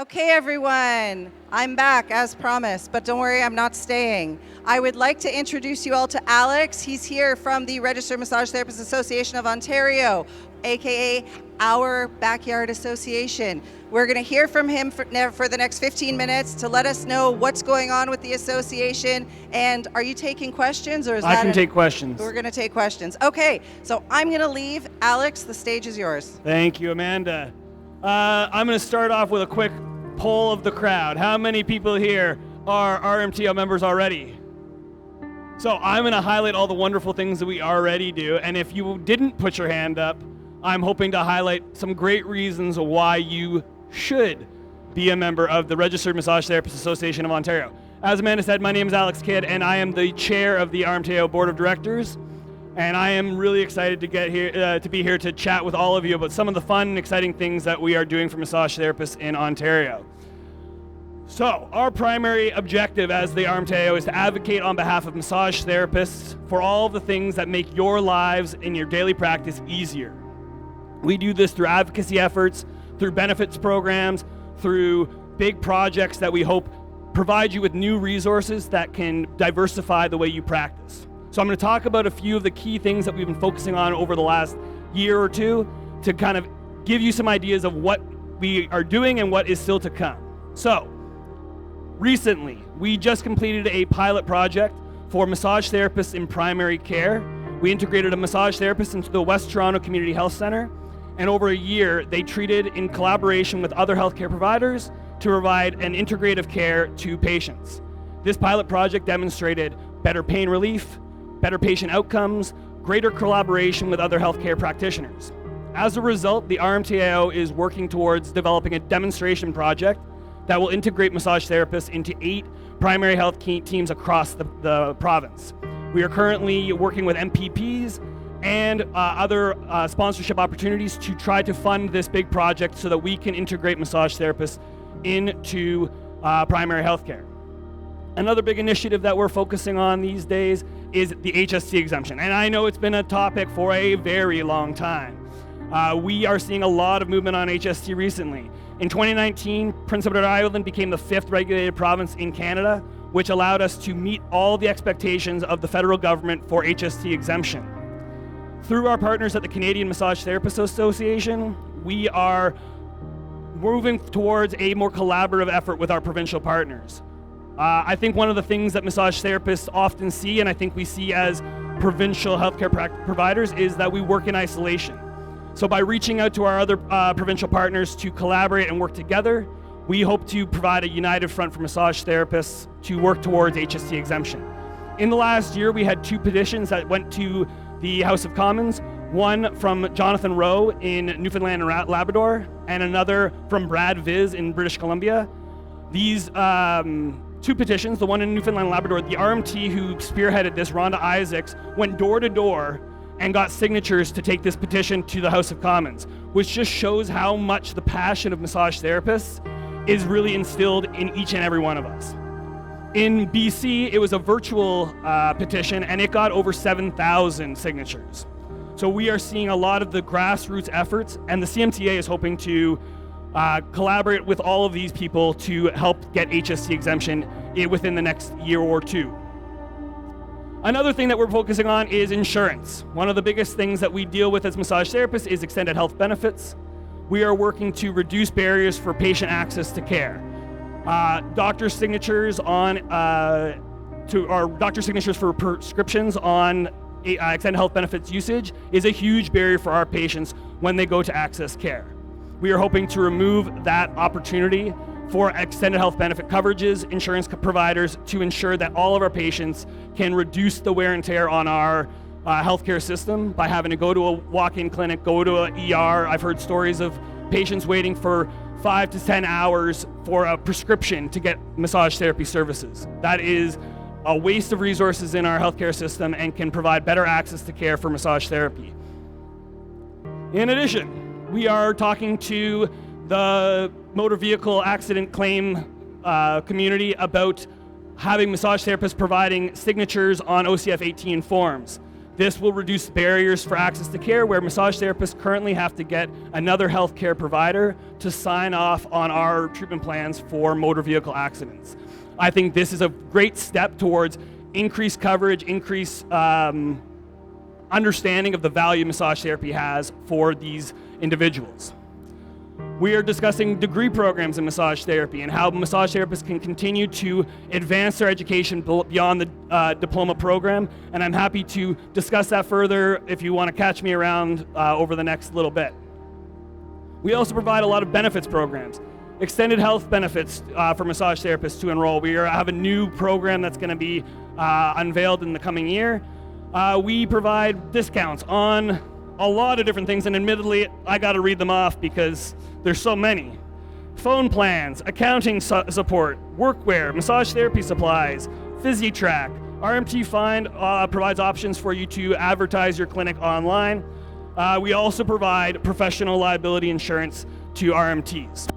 Okay, everyone, I'm back as promised, but don't worry, I'm not staying. I would like to introduce you all to Alex. He's here from the Registered Massage Therapists Association of Ontario, aka our backyard association. We're going to hear from him for the next 15 minutes to let us know what's going on with the association. And are you taking questions, or is I can take questions. We're going to take questions. Okay, so I'm going to leave. Alex, the stage is yours. Thank you, Amanda. I'm going to start off with a quick poll of the crowd. How many people here are RMTAO members already? So I'm going to highlight all the wonderful things that we already do, and if you didn't put your hand up, I'm hoping to highlight some great reasons why you should be a member of the Registered Massage Therapists Association of Ontario. As Amanda said, my name is Alex Kidd, and I am the chair of the RMTAO Board of Directors. And I am really excited to get here, to be here to chat with all of you about some of the fun and exciting things that we are doing for massage therapists in Ontario. So, our primary objective as the RMTAO is to advocate on behalf of massage therapists for all of the things that make your lives in your daily practice easier. We do this through advocacy efforts, through benefits programs, through big projects that we hope provide you with new resources that can diversify the way you practice. So I'm going to talk about a few of the key things that we've been focusing on over the last year or two to kind of give you some ideas of what we are doing and what is still to come. So, recently, we just completed a pilot project for massage therapists in primary care. We integrated a massage therapist into the West Toronto Community Health Centre, and over a year, they treated in collaboration with other healthcare providers to provide an integrative care to patients. This pilot project demonstrated better pain relief, better patient outcomes, greater collaboration with other healthcare practitioners. As a result, the RMTAO is working towards developing a demonstration project that will integrate massage therapists into 8 primary health teams across the province. We are currently working with MPPs and other sponsorship opportunities to try to fund this big project so that we can integrate massage therapists into primary healthcare. Another big initiative that we're focusing on these days is the HST exemption. And I know it's been a topic for a very long time. We are seeing a lot of movement on HST recently. In 2019, Prince Edward Island became the 5th regulated province in Canada, which allowed us to meet all the expectations of the federal government for HST exemption. Through our partners at the Canadian Massage Therapists Association, we are moving towards a more collaborative effort with our provincial partners. I think one of the things that massage therapists often see, and I think we see as provincial healthcare providers, is that we work in isolation. So by reaching out to our other provincial partners to collaborate and work together, we hope to provide a united front for massage therapists to work towards HST exemption. In the last year, we had 2 petitions that went to the House of Commons, one from Jonathan Rowe in Newfoundland and Labrador, and another from Brad Viz in British Columbia. These 2 petitions, the one in Newfoundland and Labrador, the RMT who spearheaded this, Rhonda Isaacs, went door to door and got signatures to take this petition to the House of Commons, which just shows how much the passion of massage therapists is really instilled in each and every one of us. In BC, it was a virtual petition, and it got over 7,000 signatures. So we are seeing a lot of the grassroots efforts, and the CMTA is hoping to collaborate with all of these people to help get HST exemption within the next year or 2. Another thing that we're focusing on is insurance. One of the biggest things that we deal with as massage therapists is extended health benefits. We are working to reduce barriers for patient access to care. Doctor signatures for prescriptions on extended health benefits usage is a huge barrier for our patients when they go to access care. We are hoping to remove that opportunity for extended health benefit coverages, insurance providers, to ensure that all of our patients can reduce the wear and tear on our healthcare system by having to go to a walk-in clinic, go to an ER. I've heard stories of patients waiting for 5 to 10 hours for a prescription to get massage therapy services. That is a waste of resources in our healthcare system and can provide better access to care for massage therapy. In addition, we are talking to the motor vehicle accident claim community about having massage therapists providing signatures on OCF 18 forms. This will reduce barriers for access to care, where massage therapists currently have to get another healthcare provider to sign off on our treatment plans for motor vehicle accidents. I think this is a great step towards increased coverage, increased understanding of the value massage therapy has for these individuals. We are discussing degree programs in massage therapy and how massage therapists can continue to advance their education beyond the diploma program, and I'm happy to discuss that further if you want to catch me around over the next little bit. We also provide a lot of benefits programs. Extended health benefits for massage therapists to enroll. We have a new program that's going to be unveiled in the coming year. We provide discounts on a lot of different things, and admittedly, I got to read them off because there's so many. Phone plans, accounting support, workwear, massage therapy supplies, PhysiTrack. RMT Find provides options for you to advertise your clinic online. We also provide professional liability insurance to RMTs.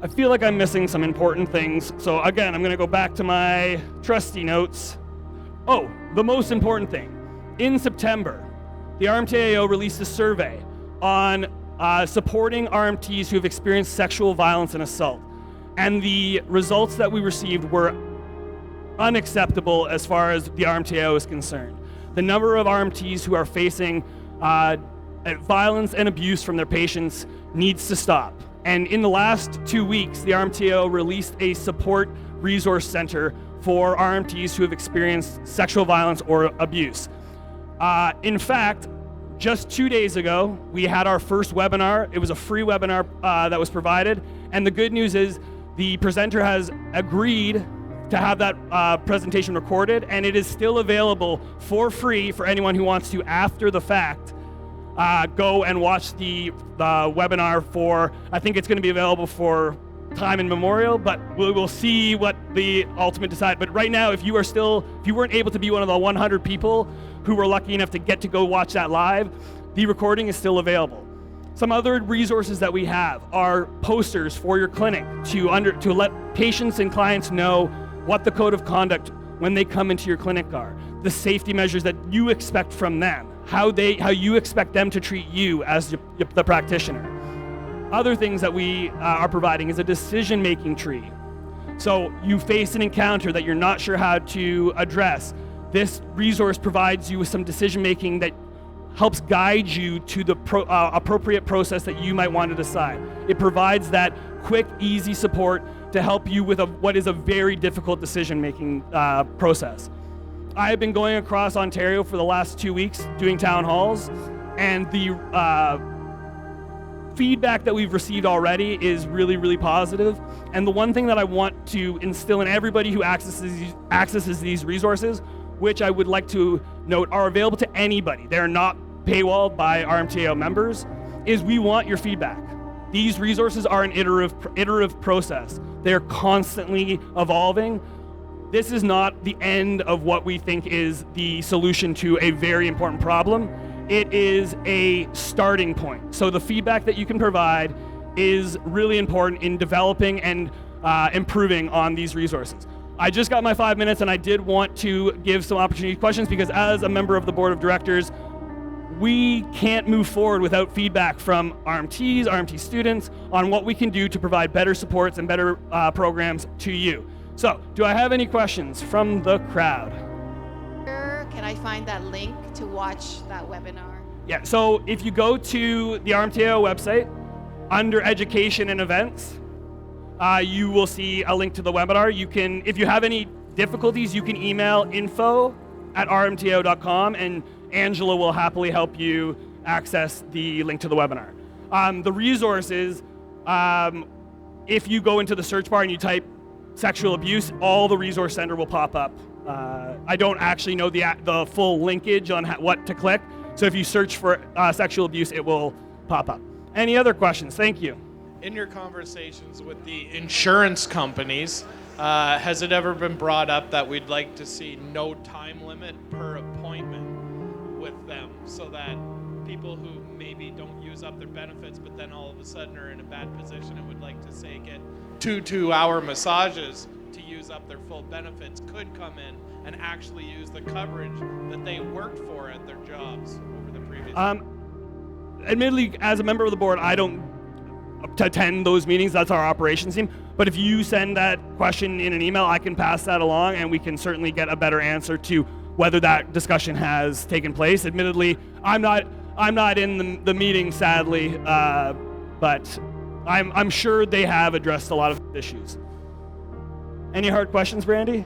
I feel like I'm missing some important things, so again, I'm going to go back to my trusty notes. Oh, the most important thing. In September, the RMTAO released a survey on supporting RMTs who have experienced sexual violence and assault. And the results that we received were unacceptable as far as the RMTAO is concerned. The number of RMTs who are facing violence and abuse from their patients needs to stop. And in the last 2 weeks, the RMTAO released a support resource center for RMTs who have experienced sexual violence or abuse. In fact, just 2 days ago, we had our first webinar. It was a free webinar that was provided. And the good news is the presenter has agreed to have that presentation recorded, and it is still available for free for anyone who wants to, after the fact, go and watch the webinar for, I think it's going to be available for time in memorial, but we will see what the ultimate decide. But right now, if you weren't able to be one of the 100 people who were lucky enough to get to go watch that live, the recording is still available. Some other resources that we have are posters for your clinic to let patients and clients know what the code of conduct when they come into your clinic are, the safety measures that you expect from them, how you expect them to treat you as the practitioner. Other things that we are providing is a decision-making tree. So you face an encounter that you're not sure how to address. This resource provides you with some decision-making that helps guide you to the appropriate process that you might want to decide. It provides that quick, easy support to help you with what is a very difficult decision-making process. I have been going across Ontario for the last 2 weeks doing town halls, and the feedback that we've received already is really, really positive. And the one thing that I want to instill in everybody who accesses these resources, which I would like to note are available to anybody, they're not paywalled by RMTAO members, is we want your feedback. These resources are an iterative process. They're constantly evolving. This is not the end of what we think is the solution to a very important problem. It is a starting point. So the feedback that you can provide is really important in developing and improving on these resources. I just got my 5 minutes, and I did want to give some opportunity for questions because as a member of the board of directors, we can't move forward without feedback from RMTs, RMT students on what we can do to provide better supports and better programs to you. So, do I have any questions from the crowd? Can I find that link to watch that webinar? Yeah, so if you go to the RMTAO website, under Education and Events, you will see a link to the webinar. You can, if you have any difficulties, you can email info@rmtao.com, and Angela will happily help you access the link to the webinar. The resources, if you go into the search bar and you type sexual abuse, all the resource center will pop up. I don't actually know the full linkage on what to click, so if you search for sexual abuse, it will pop up. Any other questions? Thank you. In your conversations with the insurance companies, has it ever been brought up that we'd like to see no time limit per appointment with them, so that people who maybe don't use up their benefits but then all of a sudden are in a bad position and would like to say get two 2-hour massages to use up their full benefits could come in and actually use the coverage that they worked for at their jobs over the previous Admittedly, as a member of the board, I don't attend those meetings. That's our operations team. But if you send that question in an email, I can pass that along, and we can certainly get a better answer to whether that discussion has taken place. Admittedly, I'm not in the meeting, sadly, but I'm sure they have addressed a lot of issues. Any hard questions, Brandy?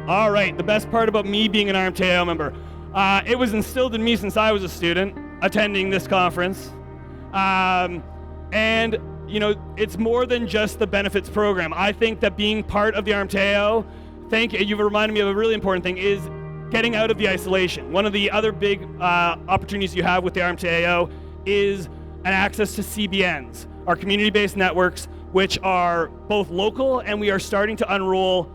All right, the best part about me being an RMTAO member. It was instilled in me since I was a student attending this conference. And, you know, it's more than just the benefits program. I think that being part of the RMTAO, you've reminded me of a really important thing, is getting out of the isolation. One of the other big opportunities you have with the RMTAO is an access to CBNs, our community-based networks, which are both local, and we are starting to unroll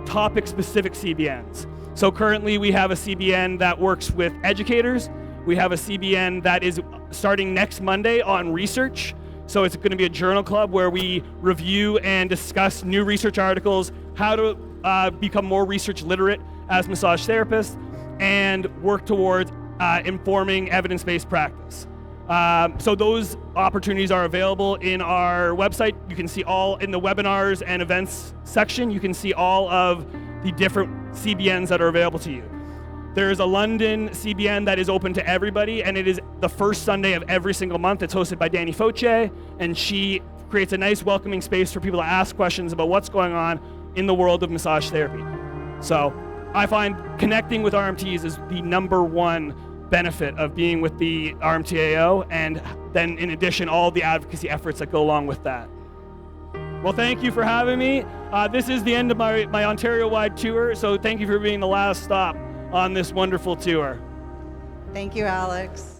topic-specific CBNs. So currently we have a CBN that works with educators. We have a CBN that is starting next Monday on research. So it's going to be a journal club where we review and discuss new research articles, how to become more research literate as massage therapists, and work towards informing evidence-based practice. So those opportunities are available in our website. You can see all in the webinars and events section. You can see all of the different CBNs that are available to you. There's a London CBN that is open to everybody, and it is the first Sunday of every single month. It's hosted by Danny Fauche, and she creates a nice welcoming space for people to ask questions about what's going on in the world of massage therapy. So I find connecting with RMTs is the number one benefit of being with the RMTAO, and then in addition, all the advocacy efforts that go along with that. Well, thank you for having me. This is the end of my Ontario-wide tour, so thank you for being the last stop on this wonderful tour. Thank you, Alex.